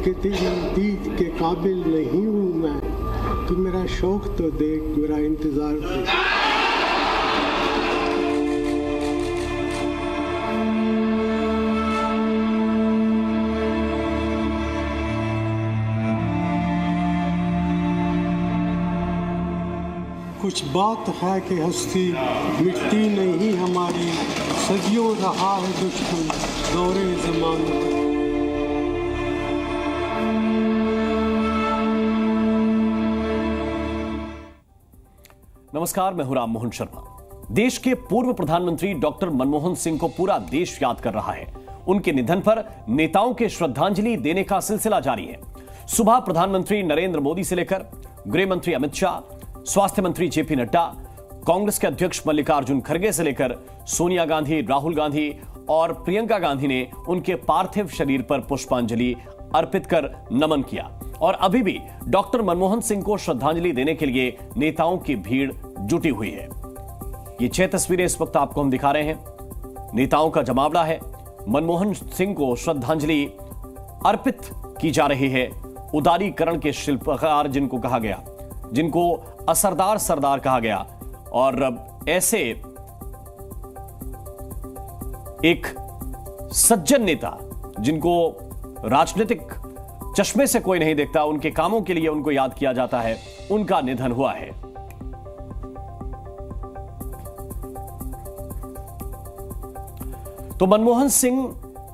कि तेरी दीद के काबिल नहीं हूँ मैं, तू मेरा शौक तो देख, मेरा इंतजार देख। कुछ बात है कि हस्ती मिटती नहीं हमारी, सदियों रहा है दुश्मन दौरे ज़माना। नमस्कार, मैं हूं राम मोहन शर्मा। देश के पूर्व प्रधानमंत्री डॉक्टर मनमोहन सिंह को पूरा देश याद कर रहा है। उनके निधन पर नेताओं के श्रद्धांजलि देने का सिलसिला जारी है। सुबह प्रधानमंत्री नरेंद्र मोदी से लेकर गृह मंत्री अमित शाह, स्वास्थ्य मंत्री जेपी नड्डा, कांग्रेस के अध्यक्ष मल्लिकार्जुन खड़गे से लेकर सोनिया गांधी, राहुल गांधी और प्रियंका गांधी ने उनके पार्थिव शरीर पर पुष्पांजलि अर्पित कर नमन किया। और अभी भी डॉक्टर मनमोहन सिंह को श्रद्धांजलि देने के लिए नेताओं की भीड़ जुटी हुई है। ये 6 तस्वीरें इस वक्त आपको हम दिखा रहे हैं। नेताओं का जमावड़ा है। मनमोहन सिंह को श्रद्धांजलि अर्पित की जा रही है। उदारीकरण के शिल्पकार जिनको कहा गया, जिनको असरदार सरदार कहा गया, और ऐसे एक सज्जन नेता जिनको राजनीतिक चश्मे से कोई नहीं देखता, उनके कामों के लिए उनको याद किया जाता है, उनका निधन हुआ है। तो मनमोहन सिंह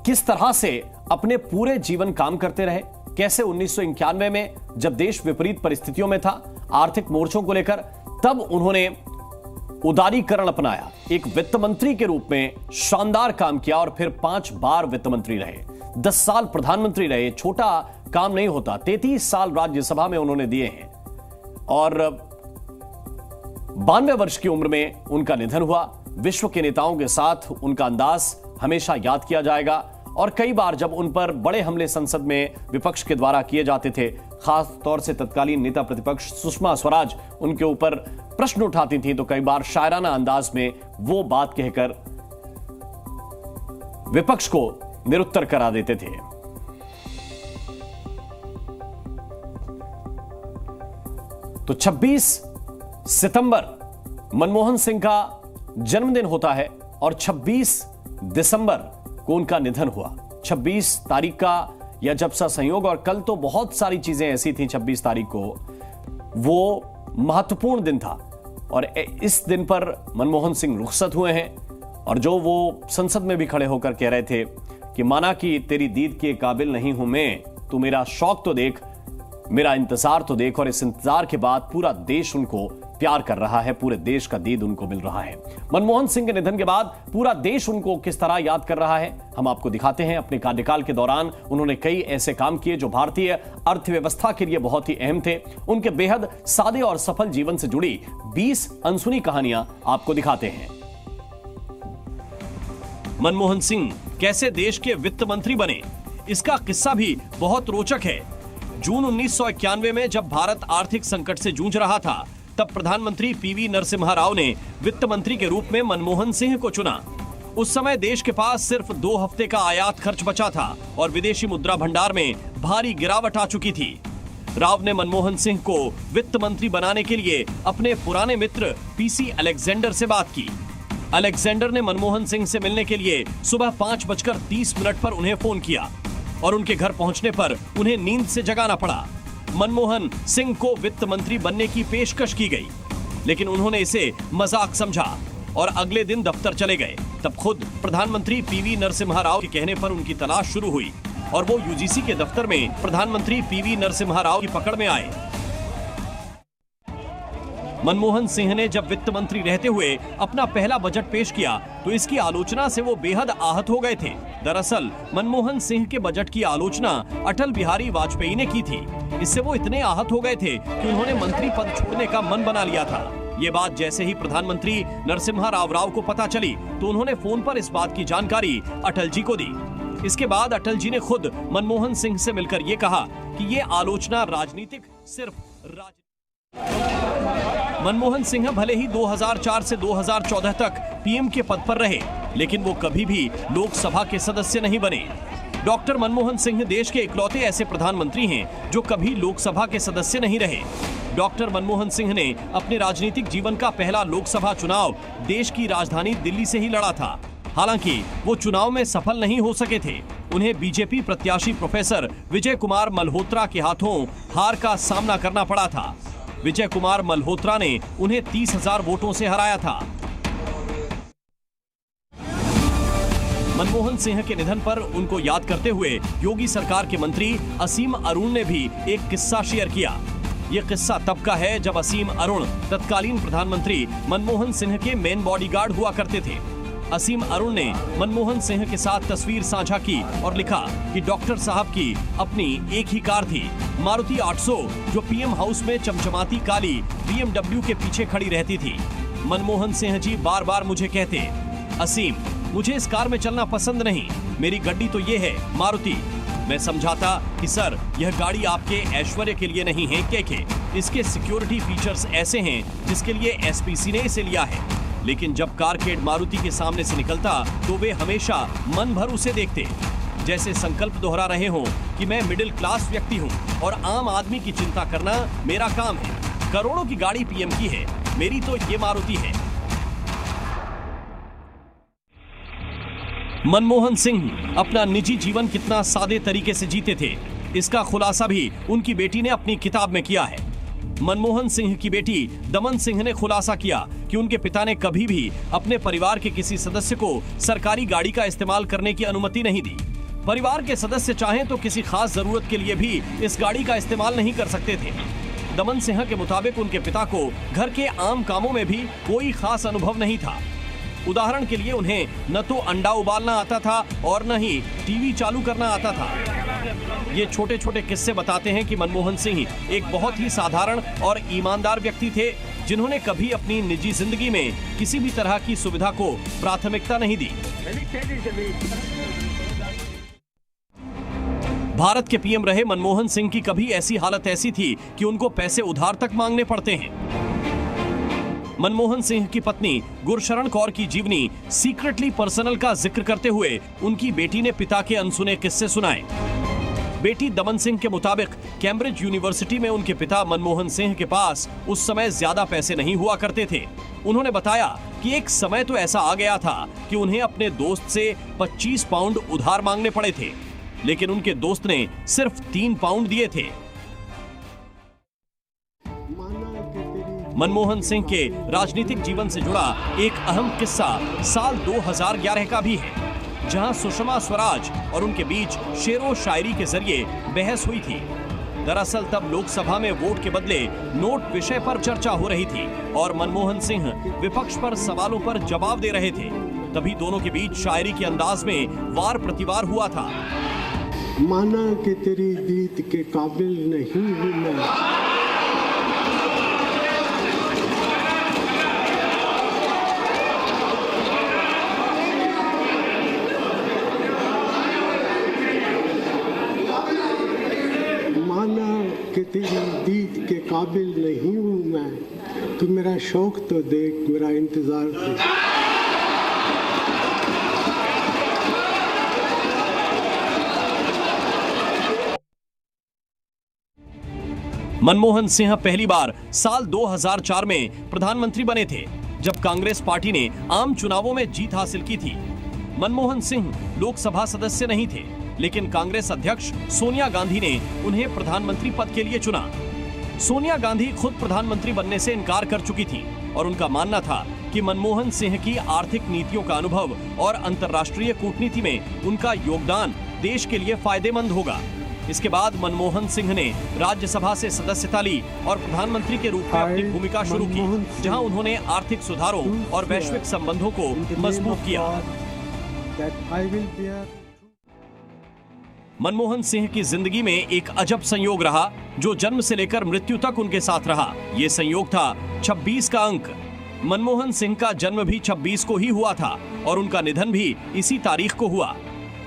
किस तरह से अपने पूरे जीवन काम करते रहे, कैसे 1991 में जब देश विपरीत परिस्थितियों में था आर्थिक मोर्चों को लेकर, तब उन्होंने उदारीकरण अपनाया, एक वित्त मंत्री के रूप में शानदार काम किया और फिर 5 बार वित्त मंत्री रहे, 10 साल प्रधानमंत्री रहे। छोटा काम नहीं होता। 33 साल राज्यसभा में उन्होंने दिए हैं और 92 वर्ष की उम्र में उनका निधन हुआ। विश्व के नेताओं के साथ उनका अंदाज हमेशा याद किया जाएगा। और कई बार जब उन पर बड़े हमले संसद में विपक्ष के द्वारा किए जाते थे, खास तौर से तत्कालीन नेता प्रतिपक्ष सुषमा स्वराज उनके ऊपर प्रश्न उठाती थी, तो कई बार शायराना अंदाज में वो बात कहकर विपक्ष को निरुत्तर करा देते थे। तो 26 सितंबर मनमोहन सिंह का जन्मदिन होता है और 26 दिसंबर को उनका निधन हुआ। 26 तारीख का या जब सा संयोग, और कल तो बहुत सारी चीजें ऐसी थी 26 तारीख को, वो महत्वपूर्ण दिन था। और इस दिन पर मनमोहन सिंह रुखसत हुए हैं और जो वो संसद में भी खड़े होकर कह रहे थे कि माना कि तेरी दीद के काबिल नहीं हूं मैं, तू मेरा शौक तो देख, मेरा इंतजार तो देख। और इस इंतजार के बाद पूरा देश उनको प्यार कर रहा है, पूरे देश का दीद उनको मिल रहा है। मनमोहन सिंह के निधन के बाद पूरा देश उनको किस तरह याद कर रहा है, हम आपको दिखाते हैं। अपने कार्यकाल के दौरान उन्होंने कई ऐसे काम किए जो भारतीय अर्थव्यवस्था के लिए बहुत ही अहम थे। उनके बेहद सादे और सफल जीवन से जुड़ी 20 अनसुनी कहानियां आपको दिखाते हैं। मनमोहन सिंह कैसे देश के वित्त मंत्री बने, इसका किस्सा भी बहुत रोचक है। जून 1991 में जब भारत आर्थिक संकट से जूझ रहा था, तब प्रधानमंत्री पीवी नरसिम्हा राव ने वित्त मंत्री के रूप में मनमोहन सिंह को चुना। उस समय देश के पास सिर्फ 2 हफ्ते का आयात खर्च बचा था और विदेशी मुद्रा भंडार में भारी गिरावट आ चुकी थी। राव ने मनमोहन सिंह को वित्त मंत्री बनाने के लिए अपने पुराने मित्र पीसी अलेक्जेंडर से बात की। अलेक्जेंडर ने मनमोहन सिंह से मिलने के लिए सुबह 5:30 पर उन्हें फोन किया और उनके घर पहुंचने पर उन्हें नींद से जगाना पड़ा। मनमोहन सिंह को वित्त मंत्री बनने की पेशकश की गई, लेकिन उन्होंने इसे मजाक समझा और अगले दिन दफ्तर चले गए। तब खुद प्रधानमंत्री पीवी नरसिम्हा राव के कहने पर उनकी तलाश शुरू हुई और वो यूजीसी के दफ्तर में प्रधानमंत्री पीवी नरसिम्हा राव की पकड़ में आए। मनमोहन सिंह ने जब वित्त मंत्री रहते हुए अपना पहला बजट पेश किया तो इसकी आलोचना से वो बेहद आहत हो गए थे। दरअसल मनमोहन सिंह के बजट की आलोचना अटल बिहारी वाजपेयी ने की थी। इससे वो इतने आहत हो गए थे कि उन्होंने मंत्री पद छोड़ने का मन बना लिया था। ये बात जैसे ही प्रधानमंत्री नरसिम्हा राव को पता चली तो उन्होंने फोन पर इस बात की जानकारी अटल जी को दी। इसके बाद अटल जी ने खुद मनमोहन सिंह से मिलकर ये कहा कि ये आलोचना राजनीतिक मनमोहन सिंह भले ही 2004 से 2014 तक पीएम के पद पर रहे, लेकिन वो कभी भी लोकसभा के सदस्य नहीं बने। डॉक्टर मनमोहन सिंह देश के इकलौते ऐसे प्रधानमंत्री हैं जो कभी लोकसभा के सदस्य नहीं रहे। डॉक्टर मनमोहन सिंह ने अपने राजनीतिक जीवन का पहला लोकसभा चुनाव देश की राजधानी दिल्ली से ही लड़ा था। हालांकि वो चुनाव में सफल नहीं हो सके थे। उन्हें बीजेपी प्रत्याशी प्रोफेसर विजय कुमार मल्होत्रा के हाथों हार का सामना करना पड़ा था। विजय कुमार मल्होत्रा ने उन्हें 30,000 वोटों से हराया था। मनमोहन सिंह के निधन पर उनको याद करते हुए योगी सरकार के मंत्री असीम अरुण ने भी एक किस्सा शेयर किया। ये किस्सा तब का है जब असीम अरुण तत्कालीन प्रधानमंत्री मनमोहन सिंह के मेन बॉडीगार्ड हुआ करते थे। असीम अरुण ने मनमोहन सिंह के साथ तस्वीर साझा की और लिखा कि डॉक्टर साहब की अपनी एक ही कार थी, मारुति 800, जो पीएम हाउस में चमचमाती काली BMW के पीछे खड़ी रहती थी। मनमोहन सिंह जी बार बार मुझे कहते, असीम, मुझे इस कार में चलना पसंद नहीं, मेरी गड्डी तो ये है मारुति। मैं समझाता कि सर, यह गाड़ी आपके ऐश्वर्य के लिए नहीं है केके, इसके सिक्योरिटी फीचर्स ऐसे हैं जिसके लिए SPC ने इसे लिया है। लेकिन जब कारकेड मारुति के सामने से निकलता तो वे हमेशा मन भर उसे देखते, जैसे संकल्प दोहरा रहे हों कि मैं मिडिल क्लास व्यक्ति हूं और आम आदमी की चिंता करना मेरा काम है। करोड़ों की गाड़ी पीएम की है, मेरी तो ये मारुति है। मनमोहन सिंह अपना निजी जीवन कितना सादे तरीके से जीते थे, इसका खुलासा भी उनकी बेटी ने अपनी किताब में किया है। मनमोहन सिंह की बेटी दमन सिंह ने खुलासा किया कि उनके पिता ने कभी भी अपने परिवार के किसी सदस्य को सरकारी गाड़ी का इस्तेमाल करने की अनुमति नहीं दी। परिवार के सदस्य चाहें तो किसी खास जरूरत के लिए भी इस गाड़ी का इस्तेमाल नहीं कर सकते थे। दमन सिंह के मुताबिक उनके पिता को घर के आम कामों में भी कोई खास अनुभव नहीं था। उदाहरण के लिए उन्हें न तो अंडा उबालना आता था और न ही टीवी चालू करना आता था। ये छोटे छोटे किस्से बताते हैं कि मनमोहन सिंह एक बहुत ही साधारण और ईमानदार व्यक्ति थे, जिन्होंने कभी अपनी निजी जिंदगी में किसी भी तरह की सुविधा को प्राथमिकता नहीं दी। भारत के पीएम रहे मनमोहन सिंह की कभी ऐसी हालत ऐसी थी कि उनको पैसे उधार तक मांगने पड़ते हैं। मनमोहन सिंह की पत्नी गुरशरण कौर की जीवनी सीक्रेटली पर्सनल का जिक्र करते हुए उनकी बेटी ने पिता के अनसुने किस्से सुनाए। बेटी दमन सिंह के मुताबिक कैम्ब्रिज यूनिवर्सिटी में उनके पिता मनमोहन सिंह के पास उस समय ज्यादा पैसे नहीं हुआ करते थे। उन्होंने बताया कि एक समय तो ऐसा आ गया था कि उन्हें अपने दोस्त से 25 पाउंड उधार मांगने पड़े थे, लेकिन उनके दोस्त ने सिर्फ 3 पाउंड दिए थे। मनमोहन सिंह के राजनीतिक जीवन से जुड़ा एक अहम किस्सा साल 2011 का भी है, जहां सुषमा स्वराज और उनके बीच शेरो शायरी के जरिए बहस हुई थी। दरअसल तब लोकसभा में वोट के बदले नोट विषय पर चर्चा हो रही थी और मनमोहन सिंह विपक्ष पर सवालों पर जवाब दे रहे थे। तभी दोनों के बीच शायरी के अंदाज में वार प्रतिवार हुआ था। माना कि तेरी दीद के काबिल नहीं हूं मैं, कि तेरी दीद के काबिल नहीं हूं मैं, तू मेरा शौक तो देख, मेरा इंतजार देख। मनमोहन सिंह पहली बार साल 2004 में प्रधानमंत्री बने थे, जब कांग्रेस पार्टी ने आम चुनावों में जीत हासिल की थी। मनमोहन सिंह लोकसभा सदस्य नहीं थे, लेकिन कांग्रेस अध्यक्ष सोनिया गांधी ने उन्हें प्रधानमंत्री पद के लिए चुना। सोनिया गांधी खुद प्रधानमंत्री बनने से इनकार कर चुकी थी और उनका मानना था कि मनमोहन सिंह की आर्थिक नीतियों का अनुभव और अंतर्राष्ट्रीय कूटनीति में उनका योगदान देश के लिए फायदेमंद होगा। इसके बाद मनमोहन सिंह ने राज्यसभा से सदस्यता ली और प्रधानमंत्री के रूप में अपनी भूमिका शुरू की, जहां उन्होंने आर्थिक सुधारों और वैश्विक संबंधों को मजबूत किया। मनमोहन सिंह की जिंदगी में एक अजब संयोग रहा, जो जन्म से लेकर मृत्यु तक उनके साथ रहा। ये संयोग था 26 का अंक। मनमोहन सिंह का जन्म भी 26 को ही हुआ था और उनका निधन भी इसी तारीख को हुआ।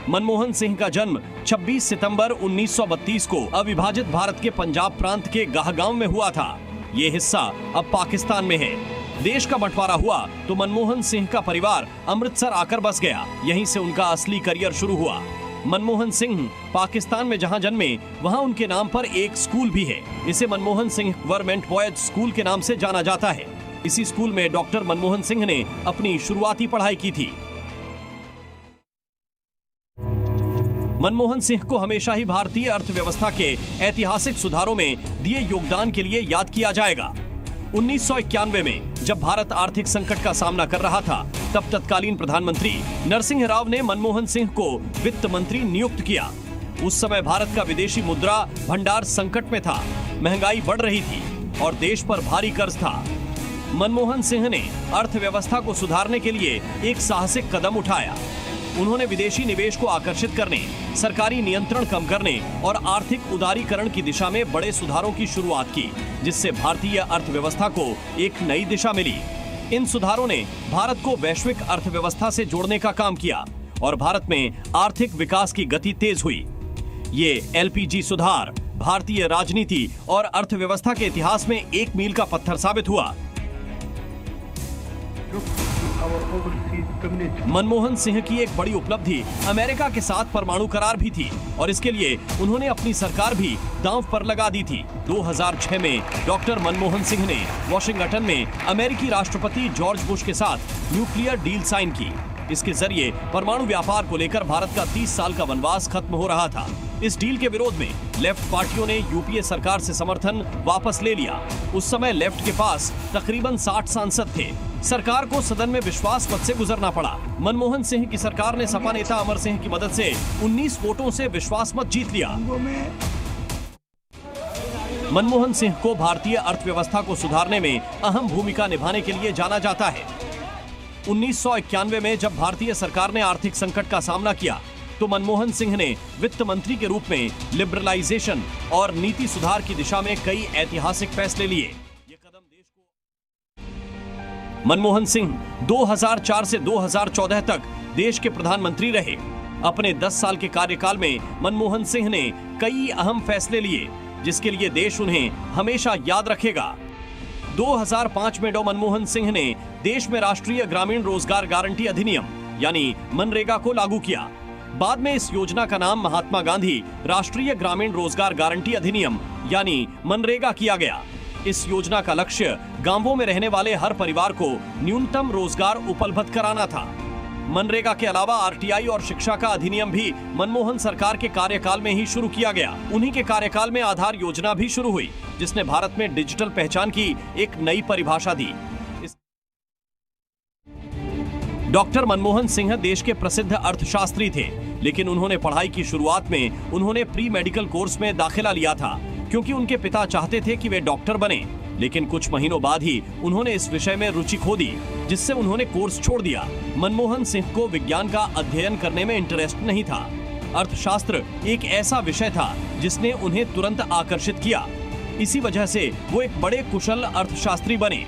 मनमोहन सिंह का जन्म 26 सितंबर 1932 को अविभाजित भारत के पंजाब प्रांत के गाहगांव में हुआ था। ये हिस्सा अब पाकिस्तान में है। देश का बंटवारा हुआ तो मनमोहन सिंह का परिवार अमृतसर आकर बस गया। यहीं से उनका असली करियर शुरू हुआ। मनमोहन सिंह पाकिस्तान में जहां जन्मे वहां उनके नाम पर एक स्कूल भी है। इसे Manmohan Singh government boys school के नाम से जाना जाता है। इसी स्कूल में डॉक्टर मनमोहन सिंह ने अपनी शुरुआती पढ़ाई की थी। मनमोहन सिंह को हमेशा ही भारतीय अर्थव्यवस्था के ऐतिहासिक सुधारों में दिए योगदान के लिए याद किया जाएगा। 1991 में जब भारत आर्थिक संकट का सामना कर रहा था, तब तत्कालीन प्रधानमंत्री नरसिंह राव ने मनमोहन सिंह को वित्त मंत्री नियुक्त किया। उस समय भारत का विदेशी मुद्रा भंडार संकट में था, महंगाई बढ़ रही थी और देश पर भारी कर्ज था। मनमोहन सिंह ने अर्थव्यवस्था को सुधारने के लिए एक साहसिक कदम उठाया। उन्होंने विदेशी निवेश को आकर्षित करने, सरकारी नियंत्रण कम करने और आर्थिक उदारीकरण की दिशा में बड़े सुधारों की शुरुआत की, जिससे भारतीय अर्थव्यवस्था को एक नई दिशा मिली। इन सुधारों ने भारत को वैश्विक अर्थव्यवस्था से जोड़ने का काम किया और भारत में आर्थिक विकास की गति तेज हुई। ये एलपीजी सुधार भारतीय राजनीति और अर्थव्यवस्था के इतिहास में एक मील का पत्थर साबित हुआ। मनमोहन सिंह की एक बड़ी उपलब्धि अमेरिका के साथ परमाणु करार भी थी और इसके लिए उन्होंने अपनी सरकार भी दांव पर लगा दी थी। 2006 में डॉक्टर मनमोहन सिंह ने वॉशिंगटन में अमेरिकी राष्ट्रपति जॉर्ज बुश के साथ न्यूक्लियर डील साइन की। इसके जरिए परमाणु व्यापार को लेकर भारत का 30 साल का वनवास खत्म हो रहा था। इस डील के विरोध में लेफ्ट पार्टियों ने यूपीए सरकार से समर्थन वापस ले लिया। उस समय लेफ्ट के पास तकरीबन 60 सांसद थे। सरकार को सदन में विश्वास मत से गुजरना पड़ा। मनमोहन सिंह की सरकार ने सपा नेता अमर सिंह की मदद से 19 वोटों से विश्वास मत जीत लिया। मनमोहन सिंह को भारतीय अर्थव्यवस्था को सुधारने में अहम भूमिका निभाने के लिए जाना जाता है। 1991 में जब भारतीय सरकार ने आर्थिक संकट का सामना किया, तो मनमोहन सिंह ने वित्त मंत्री के रूप में लिबरलाइजेशन और नीति सुधार की दिशा में कई ऐतिहासिक फैसले लिए। ये कदम देश को मनमोहन सिंह 2004 से 2014 तक देश के प्रधानमंत्री रहे। अपने 10 साल के कार्यकाल में मनमोहन सिंह ने कई अहम फैसले लिए, जिसके लिए देश उन्हें हमेशा याद रखेगा। 2005 में डॉ मनमोहन सिंह ने देश में राष्ट्रीय ग्रामीण रोजगार गारंटी अधिनियम यानी मनरेगा को लागू किया। बाद में इस योजना का नाम महात्मा गांधी राष्ट्रीय ग्रामीण रोजगार गारंटी अधिनियम यानी मनरेगा किया गया। इस योजना का लक्ष्य गांवों में रहने वाले हर परिवार को न्यूनतम रोजगार उपलब्ध कराना था। मनरेगा के अलावा आरटीआई और शिक्षा का अधिनियम भी मनमोहन सरकार के कार्यकाल में ही शुरू किया गया। उन्हीं के कार्यकाल में आधार योजना भी शुरू हुई, जिसने भारत में डिजिटल पहचान की एक नई परिभाषा दी। डॉक्टर मनमोहन सिंह देश के प्रसिद्ध अर्थशास्त्री थे, लेकिन उन्होंने पढ़ाई की शुरुआत में उन्होंने प्री मेडिकल कोर्स में दाखिला लिया था, क्योंकि उनके पिता चाहते थे कि वे डॉक्टर बने। लेकिन कुछ महीनों बाद ही उन्होंने इस विषय में रुचि खो दी, जिससे उन्होंने कोर्स छोड़ दिया। मनमोहन सिंह को विज्ञान का अध्ययन करने में इंटरेस्ट नहीं था। अर्थशास्त्र एक ऐसा विषय था जिसने उन्हें तुरंत आकर्षित किया। इसी वजह से वो एक बड़े कुशल अर्थशास्त्री बने।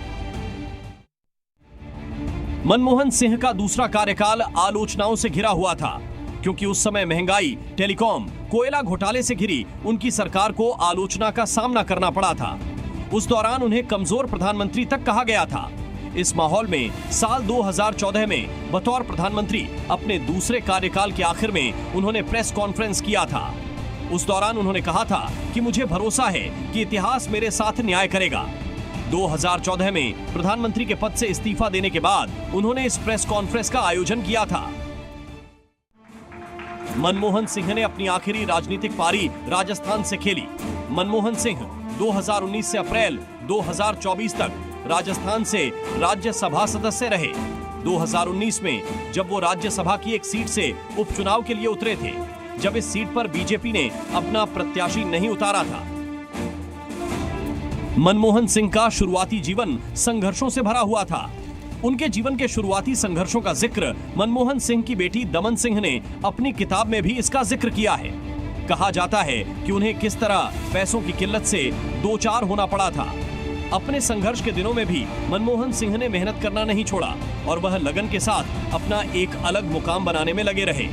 मनमोहन सिंह का दूसरा कार्यकाल आलोचनाओं से घिरा हुआ था, क्योंकि उस समय महंगाई, टेलीकॉम, कोयला घोटाले से घिरी उनकी सरकार को आलोचना का सामना करना पड़ा था। उस दौरान उन्हें कमजोर प्रधानमंत्री तक कहा गया था। इस माहौल में साल 2014 में बतौर प्रधानमंत्री अपने दूसरे कार्यकाल के आखिर में उन्होंने प्रेस कॉन्फ्रेंस किया था। उस दौरान उन्होंने कहा था कि मुझे भरोसा है कि इतिहास मेरे साथ न्याय करेगा। 2014 में प्रधानमंत्री के पद से इस्तीफा देने के बाद उन्होंने इस प्रेस कॉन्फ्रेंस का आयोजन किया था। मनमोहन सिंह ने अपनी आखिरी राजनीतिक पारी राजस्थान से खेली। मनमोहन सिंह 2019 से अप्रैल 2024 तक राजस्थान से राज्यसभा सदस्य रहे। 2019 में जब वो राज्यसभा की एक सीट से उपचुनाव के लिए उतरे थे, जब इस सीट पर बीजेपी ने अपना प्रत्याशी नहीं उतारा था। मनमोहन सिंह का शुरुआती जीवन संघर्षों से भरा हुआ था। उनके जीवन के शुरुआती संघर्षों का जिक्र मनमोहन सिंह की बेटी दमन सिंह ने अपनी किताब में भी इसका जिक्र किया है। कहा जाता है कि उन्हें किस तरह पैसों की किल्लत से दो चार होना पड़ा था। अपने संघर्ष के दिनों में भी मनमोहन सिंह ने मेहनत करना नहीं छोड़ा और वह लगन के साथ अपना एक अलग मुकाम बनाने में लगे रहे।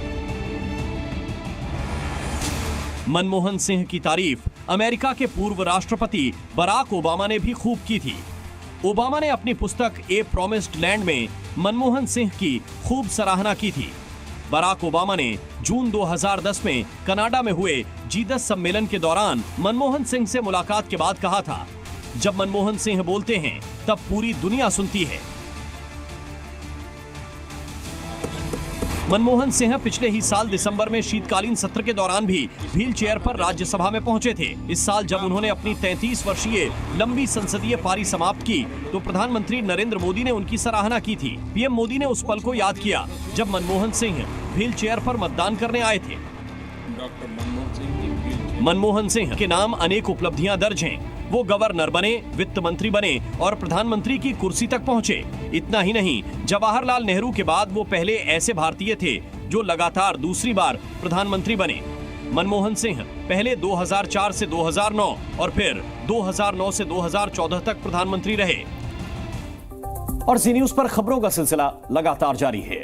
मनमोहन सिंह की तारीफ अमेरिका के पूर्व राष्ट्रपति बराक ओबामा ने भी खूब की थी। ओबामा ने अपनी पुस्तक ए प्रॉमिस्ड लैंड में मनमोहन सिंह की खूब सराहना की थी। बराक ओबामा ने जून 2010 में कनाडा में हुए G10 सम्मेलन के दौरान मनमोहन सिंह से मुलाकात के बाद कहा था, जब मनमोहन सिंह बोलते हैं तब पूरी दुनिया सुनती है। मनमोहन सिंह पिछले ही साल दिसंबर में शीतकालीन सत्र के दौरान भी व्हील चेयर पर राज्यसभा में पहुंचे थे। इस साल जब उन्होंने अपनी 33 वर्षीय लंबी संसदीय पारी समाप्त की तो प्रधानमंत्री नरेंद्र मोदी ने उनकी सराहना की थी। पीएम मोदी ने उस पल को याद किया जब मनमोहन सिंह व्हील चेयर पर मतदान करने आए थे। मनमोहन सिंह के नाम अनेक उपलब्धियां दर्ज हैं। वो गवर्नर बने, वित्त मंत्री बने और प्रधानमंत्री की कुर्सी तक पहुंचे। इतना ही नहीं, जवाहरलाल नेहरू के बाद वो पहले ऐसे भारतीय थे जो लगातार दूसरी बार प्रधानमंत्री बने। मनमोहन सिंह पहले 2004 से 2009 और फिर 2009 से 2014 तक प्रधानमंत्री रहे। और जी न्यूज पर खबरों का सिलसिला लगातार जारी है।